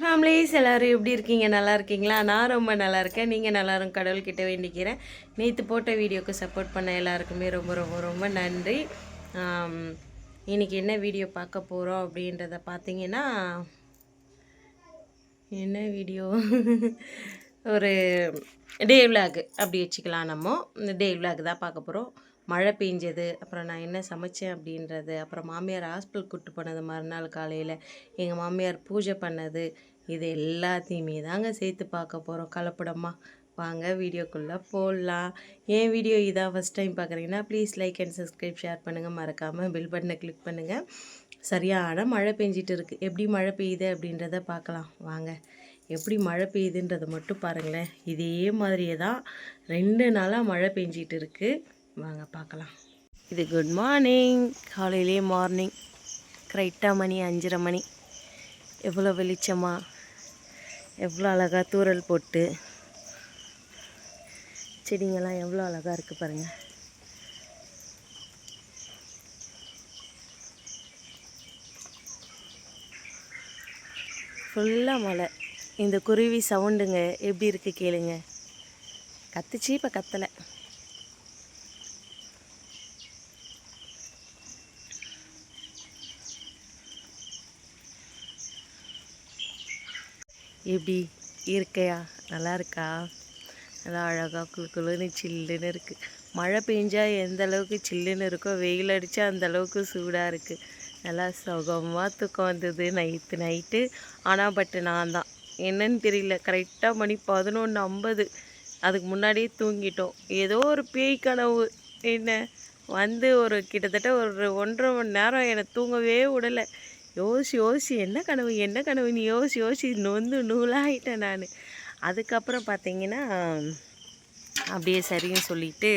Families எல்லோரும் எப்படி இருக்கீங்க? நல்லா இருக்கீங்களா? நான் ரொம்ப நல்லா இருக்கேன். நீங்கள் நல்லாரும் கடவுள்கிட்ட வேண்டிக்கிறேன். நேற்று போட்ட வீடியோக்கு சப்போர்ட் பண்ண எல்லாருக்குமே ரொம்ப ரொம்ப ரொம்ப நன்றி. இன்றைக்கி என்ன வீடியோ பார்க்க போகிறோம் அப்படின்றத பார்த்தீங்கன்னா, என்ன வீடியோ ஒரு டே விலாக் அப்படி வச்சுக்கலாம். நம்ம இந்த டே விலாக் தான் பார்க்க போகிறோம். மழை பெஞ்சது, அப்புறம் நான் என்ன சமைச்சேன் அப்படின்றது, அப்புறம் மாமியார் ஹாஸ்பிட்டல் கூப்பிட்டு போனது மறுநாள் காலையில், எங்கள் மாமியார் பூஜை பண்ணது, இது எல்லாத்தையுமே தாங்க சேர்த்து பார்க்க போகிறோம் கலப்படமாக. வாங்க வீடியோக்குள்ளே போடலாம். என் வீடியோ இதான் ஃபஸ்ட் டைம் பார்க்குறீங்கன்னா please like and subscribe, share பண்ணுங்கள். மறக்காமல் பெல் பட்டனை கிளிக் பண்ணுங்கள். சரியான மழை பெஞ்சிட்டு இருக்குது. எப்படி மழை பெய்யுது அப்படின்றத பார்க்கலாம் வாங்க. எப்படி மழை பெய்யுதுன்றதை மட்டும் பாருங்களேன். இதே மாதிரியே தான் 2 நாளாக மழை பெஞ்சிட்டு இருக்குது. வாங்க பார்க்கலாம். இது குட் மார்னிங். காலையிலே மார்னிங் கரெக்டாக மணி 5:30 மணி. எவ்வளோ வெளிச்சமாக, எவ்வளோ அழகாக தூறல் போட்டு, செடிங்கெல்லாம் எவ்வளோ அழகாக இருக்குது பாருங்கள். ஃபுல்லாக மழை. இந்த குருவி சவுண்டுங்க எப்படி இருக்குது கேளுங்க. கத்துச்சு, இப்போ கத்தலை. எப்படி இருக்கையா? நல்லா இருக்கா? நல்லா அழகாக குளுன்னு சில்லுன்னு இருக்குது. மழை பெஞ்சால் எந்த அளவுக்கு சில்லுன்னு இருக்கோ, வெயில் அடித்தா அந்த அளவுக்கு சூடாக இருக்குது. நல்லா சுகமாக தூக்கம் வந்தது நைட்டு. ஆனால் நான் தான் என்னன்னு தெரியல, கரெக்டாக மணி 11:50. அதுக்கு முன்னாடியே தூங்கிட்டோம். ஏதோ ஒரு பேய் கனவு என்ன வந்து ஒரு கிட்டத்தட்ட ஒரு 1.5 மணி நேரம் என்னை தூங்கவே விடலை. யோசி என்ன கனவுன்னு யோசி நூலாகிட்டேன் நான். அதுக்கப்புறம் பார்த்தீங்கன்னா அப்படியே சரின்னு சொல்லிவிட்டு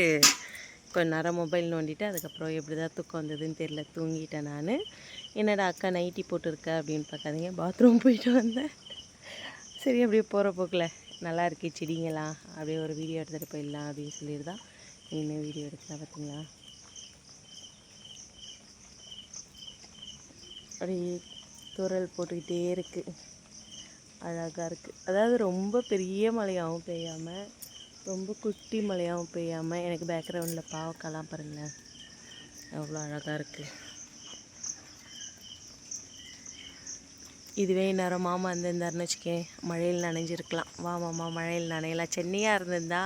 கொஞ்ச நேரம் மொபைல் நோண்டிட்டு அதுக்கப்புறம் எப்படி தான் தூக்கம் வந்ததுன்னு தெரியல, தூங்கிட்டேன் நான். என்னடா அக்கா நைட்டி போட்டுருக்க அப்படின்னு பார்க்காதீங்க, பாத்ரூம் போயிட்டு வந்தேன். சரி அப்படியே போகிற போக்கில் நல்லா இருக்குது செடிங்களாம், அப்படியே ஒரு வீடியோ எடுத்துகிட்டு போயிடலாம் அப்படின்னு சொல்லிட்டு தான் இன்னும் வீடியோ எடுக்கலாம். பார்த்தீங்களா, அப்படியே தூறல் போட்டுக்கிட்டே இருக்குது. அழகாக இருக்குது. அதாவது ரொம்ப பெரிய மழையாகவும் பெய்யாமல், ரொம்ப குட்டி மழையாகவும் பெய்யாமல். எனக்கு பேக்ரவுண்டில் பாவக்காலாம் பாருங்களேன் எவ்வளோ அழகாக இருக்குது. இதுவே நேரம் மாமா இருந்திருந்தாருன்னு வச்சுக்கேன், மழையில் நனைஞ்சிருக்கலாம். வா மாமா மழையில் நனையலாம். சென்னையாக இருந்திருந்தா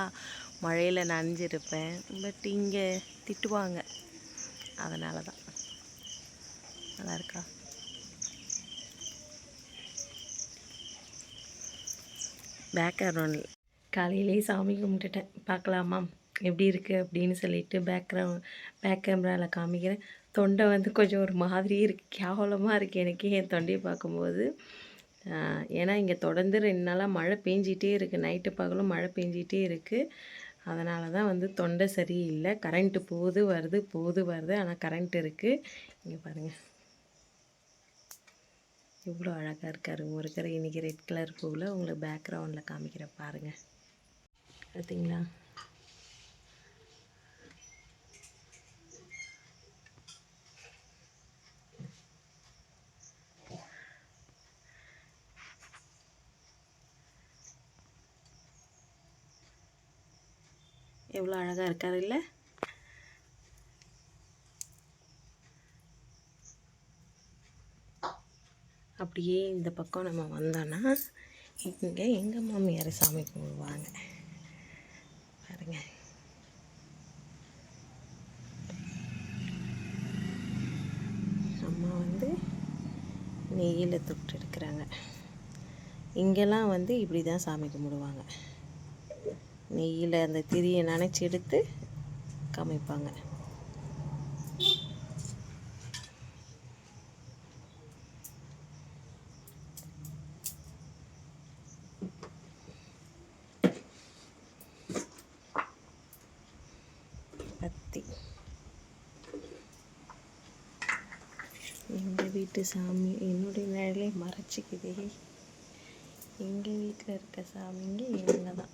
மழையில் நனைஞ்சிருப்பேன். பட் இங்கே திட்டுவாங்க, அதனால தான். நல்லா இருக்கா? பேக்ரவுண்ட் காலையிலே சாமி கும்பிட்டுட்டேன். பார்க்கலாமா எப்படி இருக்குது அப்படின்னு சொல்லிட்டு பேக் கேமராவில் காமிக்கிறேன். தொண்டை வந்து கொஞ்சம் ஒரு மாதிரி இருக்குது, கேவலமாக இருக்குது எனக்கு என் தொண்டையை பார்க்கும்போது. ஏன்னா இங்கே தொடர்ந்து 2 நாளாக மழை பெஞ்சிட்டே இருக்குது. நைட்டு பகலும் மழை பெஞ்சிட்டே இருக்குது. அதனால தான் வந்து தொண்டை சரியில்லை. கரண்ட்டு போகுது வருது. ஆனால் கரண்ட் இருக்குது. இங்கே பாருங்கள் இவ்வளோ அழகாக இருக்காரு முருகர். இன்றைக்கி ரெட் கலர் பூவில் உங்களுக்கு பேக்ரவுண்டில் காமிக்கிறேன் பாருங்கள். பார்த்தீங்களா, எவ்வளோ அழகாக இருக்காரு இல்லை? அப்படியே இந்த பக்கம் நம்ம வந்தோன்னா இங்கே எங்கள் மாமியார் சாமி கும்பிடுவாங்க பாருங்க. அம்மா வந்து நெய்யில் தொட்டு எடுக்கிறாங்க. இங்கெல்லாம் வந்து இப்படி தான் சாமி கும்பிடுவாங்க. நெய்யில் அந்த திரியை நனைச்சி எடுத்து காமிப்பாங்க. எங்கள் வீட்டு சாமி என்னுடைய நிழலே மறைச்சிக்குதே. எங்கள் வீட்டில் இருக்க சாமிங்க இவங்க தான்.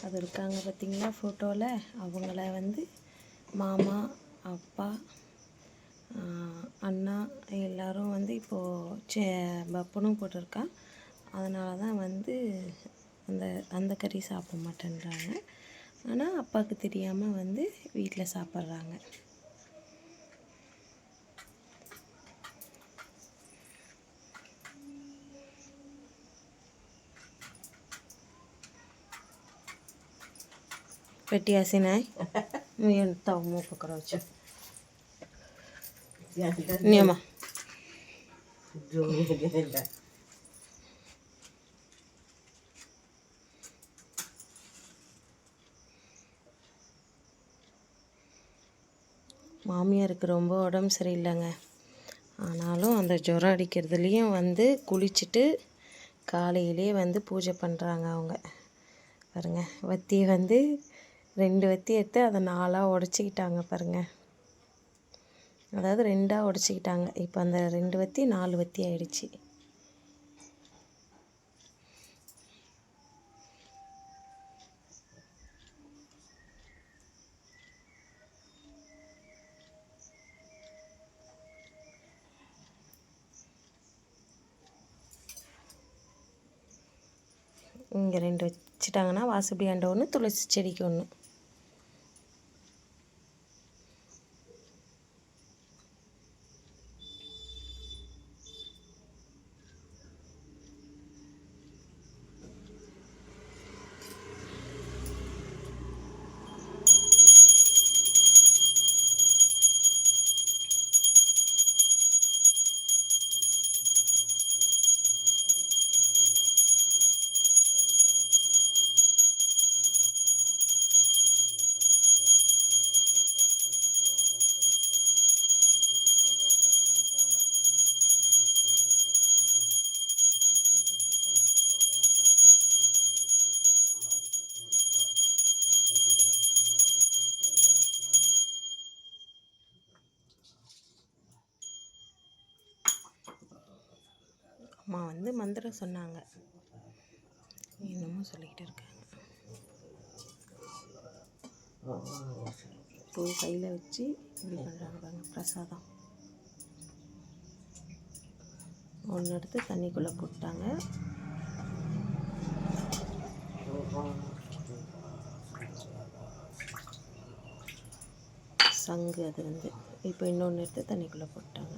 அது இருக்காங்க பார்த்திங்களா ஃபோட்டோவில். அவங்கள வந்து மாமா, அப்பா, அண்ணா எல்லோரும் வந்து இப்போது பப்பனும் போட்டிருக்கா. அதனால தான் வந்து அந்த அந்த கறி சாப்பிட மாட்டேன்றாங்க. ஆனால் அப்பாவுக்கு தெரியாமல் வந்து வீட்டில் சாப்பிட்றாங்க. पेटी ऐसी नहीं मैं तो मुँह पकड़ो च नियमा जो गेला மாமியாருக்கு ரொம்ப உடம்பு சரியில்லைங்க. ஆனாலும் அந்த ஜுரம் அடிக்கிறதுலேயும் வந்து குளிச்சுட்டு காலையிலே வந்து பூஜை பண்ணுறாங்க அவங்க. பாருங்கள், வத்தியை வந்து 2 வத்தி எடுத்து அதை 4ஆக உடச்சிக்கிட்டாங்க பாருங்கள். அதாவது 2ஆக உடச்சிக்கிட்டாங்க. இப்போ அந்த 2 வத்தி 4 வத்தி ஆயிடுச்சு. இங்கே 2 வச்சுட்டாங்கன்னா வாசப்படி ஆண்ட ஒன்று, துளசி செடிக்கு ஒன்று. அம்மா வந்து மந்திரம் சொன்னாங்க, என்னமோ சொல்லிக்கிட்டு இருக்காங்க. பூ கையில் வச்சு இப்படி பண்ணுறாங்க பாருங்க. பிரசாதம் ஒன்று எடுத்து தண்ணிக்குள்ளே போட்டாங்க. சங்கு அது வந்து இப்போ இன்னொன்று எடுத்து தண்ணிக்குள்ளே போட்டாங்க.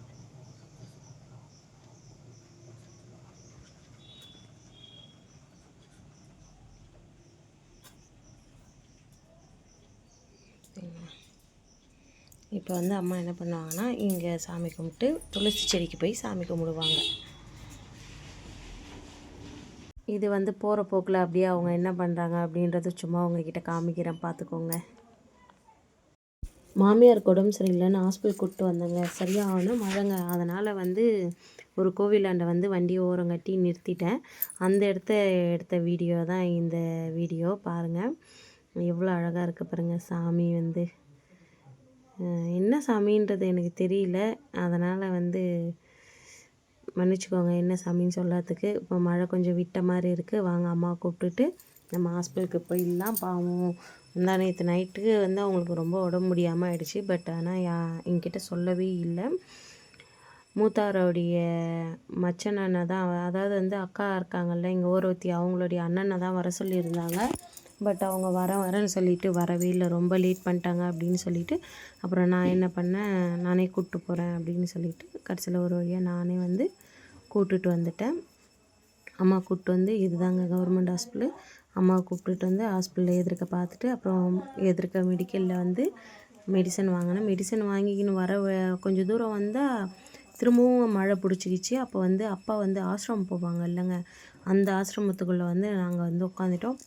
இப்போ வந்து அம்மா என்ன பண்ணுவாங்கன்னா, இங்கே சாமி கும்பிட்டு துளசி செடிக்கு போய் சாமி கும்பிடுவாங்க. இது வந்து போகிற போக்கில் அப்படியே அவங்க என்ன பண்ணுறாங்க அப்படின்றது சும்மா உங்ககிட்ட காமிக்கிறேன், பார்த்துக்கோங்க. மாமியாருக்கு உடம்பு சரியில்லைன்னு ஹாஸ்பிட்டல் கூப்பிட்டு வந்தேங்க. சரியான மழைங்க. அதனால் வந்து ஒரு கோவிலாண்ட வந்து வண்டியை ஓரம் கட்டி நிறுத்திட்டேன். அந்த எடுத்த வீடியோ தான் இந்த வீடியோ. பாருங்கள், எவ்வளோ அழகாக இருக்குது பாருங்கள். சாமி வந்து என்ன சாமின்றது எனக்கு தெரியல, அதனால் வந்து மன்னிச்சுக்கோங்க என்ன சாமின்னு சொல்லாததுக்கு. இப்போ மழை கொஞ்சம் விட்ட மாதிரி இருக்குது. வாங்க அம்மாவை கூப்பிட்டுட்டு நம்ம ஹாஸ்பிட்டலுக்கு போயிடலாம். பாவம் முந்தா நேற்று நைட்டுக்கு வந்து அவங்களுக்கு ரொம்ப உடம்பு முடியாமல் ஆயிடுச்சு. பட் ஆனால் என்கிட்ட சொல்லவே இல்லை. மூத்தாரோடைய மச்சன் அண்ணன் தான், அதாவது வந்து அக்கா இருக்காங்கல்ல இங்கே ஓரவத்தி, அவங்களுடைய அண்ணனை தான் வர சொல்லியிருந்தாங்க. பட் அவங்க வரேன்னு சொல்லிவிட்டு வரவே இல்லை. ரொம்ப லேட் பண்ணிட்டாங்க அப்படின்னு சொல்லிவிட்டு அப்புறம் நான் என்ன பண்ணேன், நானே கூப்பிட்டு போகிறேன் அப்படின்னு சொல்லிவிட்டு கடைசியில் ஒரு வழியாக நானே வந்து கூப்பிட்டுட்டு வந்துட்டேன். அம்மா கூப்பிட்டு வந்து, இதுதாங்க கவர்மெண்ட் ஹாஸ்பிட்டலு. அம்மாவை கூப்பிட்டுட்டு வந்து ஹாஸ்பிட்டலில் எதிர்க்க பார்த்துட்டு அப்புறம் எதிர்க்க மெடிக்கலில் வந்து மெடிசன் வாங்கினேன். மெடிசன் வாங்கிக்கின்னு வர கொஞ்சம் தூரம் வந்தால் திரும்பவும் மழை பிடிச்சிக்கிச்சு. அப்போ வந்து அப்பா வந்து ஆசிரமம் போவாங்க இல்லைங்க, அந்த ஆசிரமத்துக்குள்ளே வந்து நாங்கள் வந்து உட்காந்துட்டோம்.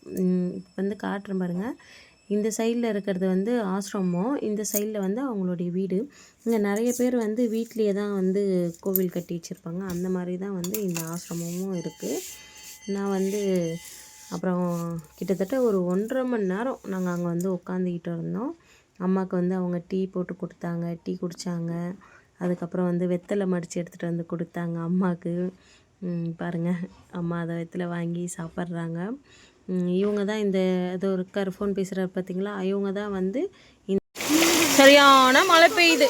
வந்து காட்டுறேன் பாருங்கள். இந்த சைடில் இருக்கிறது வந்து ஆசிரமம், இந்த சைடில் வந்து அவங்களுடைய வீடு. இங்கே நிறைய பேர் வந்து வீட்லேயே தான் வந்து கோவில் கட்டி வச்சுருப்பாங்க. அந்த மாதிரி தான் வந்து இந்த ஆசிரமமும் இருக்குது. நான் வந்து அப்புறம் கிட்டத்தட்ட ஒரு 1.5 மணி நேரம் நாங்கள் அங்கே வந்து உட்காந்துக்கிட்டு இருந்தோம். அம்மாவுக்கு வந்து அவங்க டீ போட்டு கொடுத்தாங்க, டீ குடித்தாங்க. அதுக்கப்புறம் வந்து வெத்தலை மடித்து எடுத்துகிட்டு வந்து கொடுத்தாங்க அம்மாவுக்கு. பாருங்கள், அம்மா அதை வெத்தலை வாங்கி சாப்பிட்றாங்க. இவங்க தான் இந்த ஏதோ இருக்கார் ஃபோன் பேசுகிறார் பார்த்தீங்களா, இவங்க தான் வந்து சரியான மழை பெய்யுது.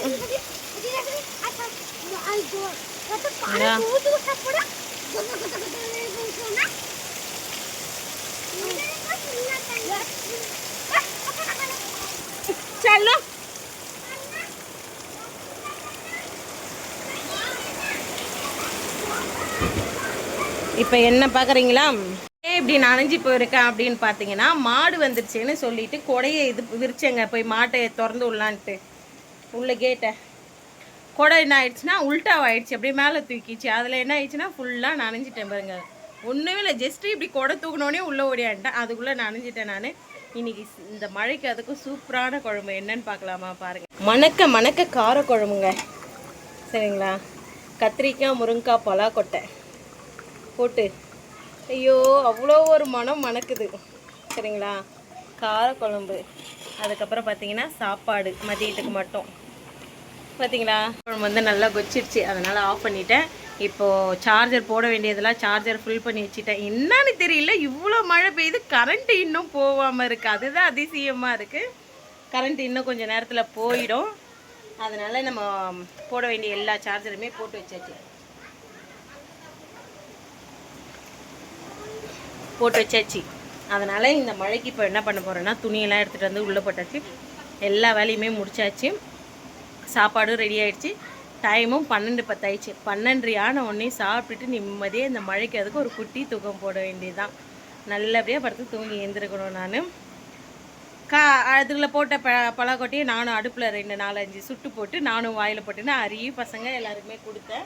இப்போ என்ன பார்க்குறீங்களா? இப்படி நனைஞ்சி போயிருக்கேன் அப்படின்னு பார்த்தீங்கன்னா, மாடு வந்துருச்சுன்னு சொல்லிட்டு கொடையை இது விரிச்சேங்க. போய் மாட்டை திறந்து விடலான்ட்டு உள்ள கேட்டை. கொடை என்ன ஆயிடுச்சுன்னா உல்ட்டாவாயிடுச்சு, அப்படியே மேலே தூக்கிச்சு. அதில் என்ன ஆயிடுச்சுன்னா ஃபுல்லாக நனைஞ்சிட்டேன் பாருங்க. ஒன்றுமே இல்லை, ஜஸ்ட்டு இப்படி கொடை தூக்கினோடனே உள்ளே ஓடியான்ட்டேன். அதுக்குள்ளே நனைஞ்சிட்டேன் நான். இன்றைக்கி இந்த மழைக்கு அதுக்கும் சூப்பரான குழம்பு என்னன்னு பார்க்கலாமா பாருங்கள். மணக்க மணக்க கார குழம்புங்க, சரிங்களா? கத்திரிக்காய், முருங்கைக்காய், பலாக்கொட்டை போட்டு, ஐயோ அவ்வளோ ஒரு மனம் மணக்குது, சரிங்களா? கார குழம்பு. அதுக்கப்புறம் பார்த்தீங்கன்னா சாப்பாடு மதியத்துக்கு மட்டும். பார்த்தீங்களா குழம்பு வந்து நல்லா கொச்சிருச்சு, அதனால் ஆஃப் பண்ணிட்டேன். இப்போது சார்ஜர் போட வேண்டியதெல்லாம் சார்ஜர் ஃபுல் பண்ணி வச்சுட்டேன். என்னன்னு தெரியல, இவ்வளோ மழை பெய்யுது, கரண்ட்டு இன்னும் போகாமல் இருக்குது. அதுதான் அதிசயமாக இருக்குது. கரண்ட் இன்னும் கொஞ்சம் நேரத்தில் போயிடும். அதனால் நம்ம போட வேண்டிய எல்லா சார்ஜருமே போட்டு வச்சாச்சு. அதனால் இந்த மழைக்கு இப்போ என்ன பண்ண போகிறேன்னா, துணியெல்லாம் எடுத்துகிட்டு வந்து உள்ளே போட்டாச்சு. எல்லா வேலையுமே முடிச்சாச்சு. சாப்பாடும் ரெடி ஆகிடுச்சு. டைமும் 12:10 ஆயிடுச்சு. 12:30 ஆன உடனே சாப்பிட்டுட்டு நிம்மதியாக இந்த மழைக்கு அதுக்கு ஒரு குட்டி தூக்கம் போட வேண்டியதுதான். நல்லபடியாக படுத்து தூங்கி எழுந்திருக்கணும். நான் அதில் போட்ட பலாக்கொட்டையை நானும் அடுப்பில் 2 4 5 சுட்டு போட்டு நானும் வாயில் போட்டுன்னு அரி பசங்க எல்லாருக்குமே கொடுத்தேன்.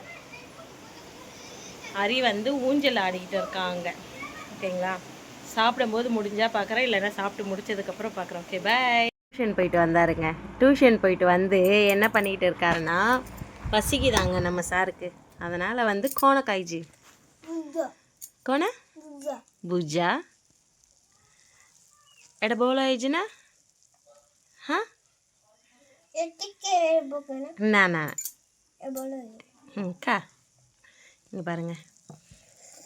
அரி வந்து ஊஞ்சல் ஆடிக்கிட்டு இருக்காங்க, ஓகேங்களா? சாப்பிடும்போது முடிஞ்சால் பார்க்குறேன், இல்லைன்னா சாப்பிட்டு முடிச்சதுக்கப்புறம் பார்க்குறேன். ஓகே, பாய். டியூஷன் போயிட்டு வந்தாருங்க. டியூஷன் போயிட்டு வந்து என்ன பண்ணிகிட்டு இருக்காருன்னா, பசிக்குதாங்க நம்ம சாருக்கு. அதனால் வந்து கோணக்காய்ஜி கோண புஜா எட போல ஆயிடுச்சுன்னா நானா கா இங்கே பாருங்கள்,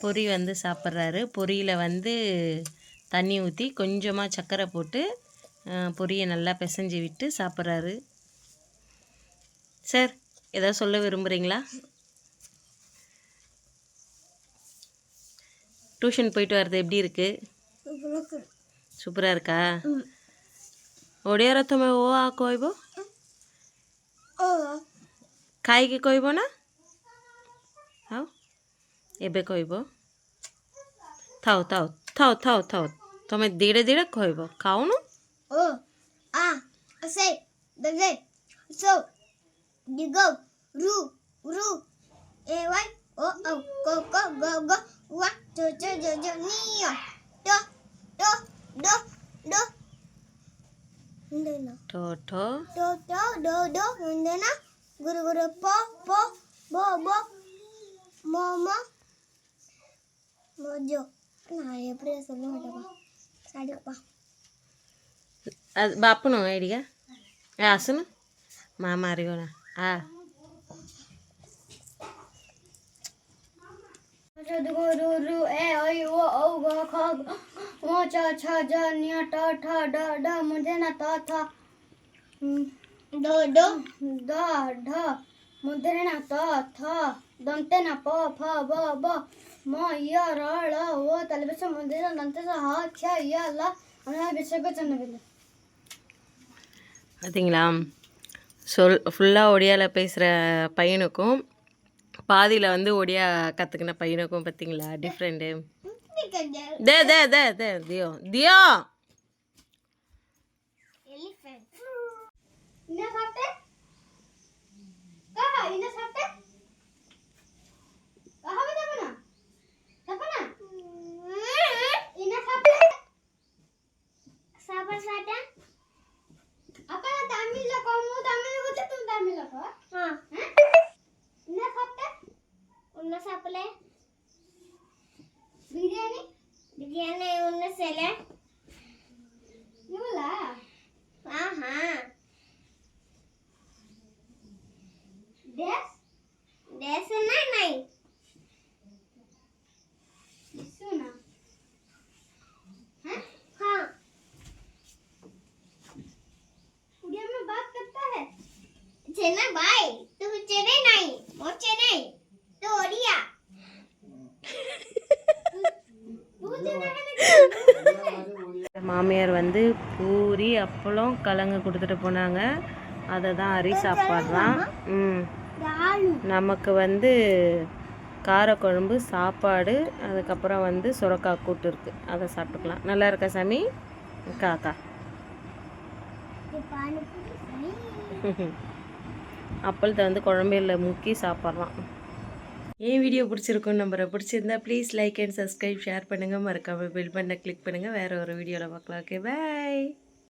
பொரி வந்து சாப்பிட்றாரு. பொரியில் வந்து தண்ணி ஊற்றி கொஞ்சமாக சர்க்கரை போட்டு பொரியை நல்லா பிசைஞ்சு விட்டு சாப்பிட்றாரு. சார், ஏதாவது சொல்ல விரும்புகிறீங்களா? டியூஷன் போயிட்டு வர்றது எப்படி இருக்குது? சூப்பராக இருக்கா? ଓଡ଼ିଆର ତୁମେ ଓ ଆ କହିବ, ଖାଇକି କହିବ ନା? ଆଉ ଏବେ କହିବ? ଥାଉ ଥାଉ ଥାଉ ଥାଉ ଥାଉ, ତୁମେ ଧୀରେ ଧୀରେ କହିବ, ଖାଉନୁ? ଓ ଆ ସେ ଦେ ସୋ ଦିଗୋ ରୁ ରୁ ଏ ୱାଇ ଓ ଔ କୋ କୋ ଗୋ ଗୋ ୱା ଚୋ ଚୋ ଜୋ ଜୋ ନିୟ ଟୋ ଟୋ ଡୋ ଡୋ ndena to to to to do do ndena guru guru po po bo bo mo mo mojo நான் எப்படி சொல்ல மாட்டேப்பா. சாடிப்பா அது బాపును ఐడిగా అసలు మా మారిగోనా గురు రు ఏ ఐ ఓ ఔ గ ఖ మో చ ఛ జ న్య ట ఠ డ డ ముజే న త థ దో దో ద ఢ ముద్రే న త థ దంతే న ప ఫ బ బ ಮ ಯ ರ ಳ ಓ ತಲೆಬಿಸ ಮುಂದಿನ ನಂತರ ಹ ಕ್ಷ ಯ ಲ ಅನ ಬಿಸಗ ಚೆನ್ನವಿಲ್ಲ. பார்த்தீங்களா? ஃபுல்லாக ஒடியாவில் பேசுகிற பையனுக்கும் பாதியில் வந்து ஒடியா கற்றுக்கின பையனுக்கும் பார்த்தீங்களா டிஃப்ரெண்ட்டு? தே தே தே தே தியோ தியோ బిర్యానీ ఉన్న సెలే ఇవ్వలా ఆహా డేస్ డేస్ नहीं सुना हैं हाँ उड़िया में बात करता है चेन्नई भाई तू चेन्नई नहीं वो चेन्नई तो ओडिया மாமியார் வந்து பூரி அப்பளம் கலங்க கொடுத்துட்டு போனாங்க. அதை தான் அரி சாப்பாடுறான். நமக்கு வந்து காரக்குழம்பு, சாப்பாடு, அதுக்கப்புறம் வந்து சுரக்காய் கூட்டு இருக்குது. அதை சாப்பிட்டுக்கலாம். நல்லா இருக்கா சாமி? அக்கா அப்பளத்தை வந்து குழம்பையில் முக்கி சாப்பிட்றான். ஏன் வீடியோ பிடிச்சிருக்குன்னு நம்புகிறேன். பிடிச்சிருந்தா please like and subscribe, share பண்ணுங்கள். மறக்காமல் பெல் பட்டனை கிளிக் பண்ணுங்கள். வேறு ஒரு வீடியோவில் பார்க்கலாம். ஓகே, பாய்.